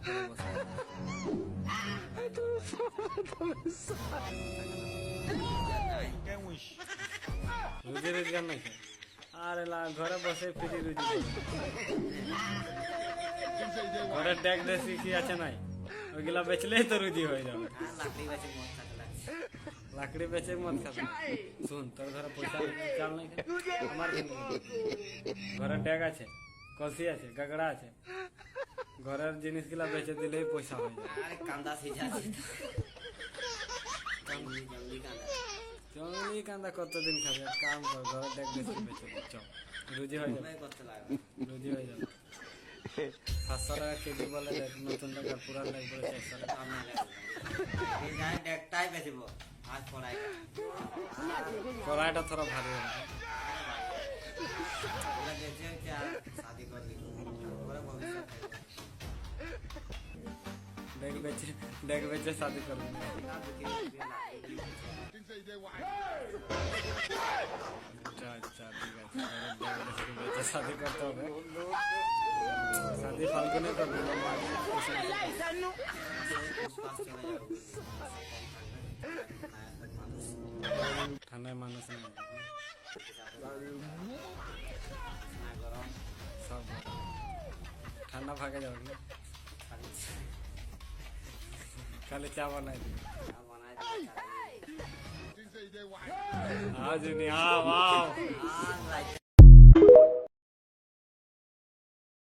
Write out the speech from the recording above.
করে বসে রুজি রোজগার নাই আরে ঘরে বসে ফ্রি রুজি ঘরের ডেক দেশি কি আছে নাই ওইগুলা বেচলেই তো রুজি হয়ে যাবে লাকড়ি বেচে মদ খাবে শুন তোর ঘরে পয়সা চাল নাই আমার ঘরে ডেক আছে কলসি আছে গাগড়া আছে ঘরের জিনিসগুলা বেচে দিলেই পয়সা হয়ে যাবে কান্দা সিঝা জঙ্গলি কান্দা কতদিন খাবে কাম কর ঘরের ডেক বেশি বেচে চল রুজি হয়ে যাবে রুজি হয়ে যাবে 500 টাকা কেজি বলে দেখ নতুন টাকা পুরান লাগ পড়ে 400 টাকা একটাই বেচিব আজ কড়াইটা থোড়া ভারী হবে ডেক বেচে শাদি করবি আচ্ছা ঠিক আছে শাদি করতে হবে শাদি ফাল্গুনে করবি ঠান্ডায় মানুষ নেই সব ঠান্ডা ফাঁকে যাবে না খালি চা বানাই দিবি আজ নি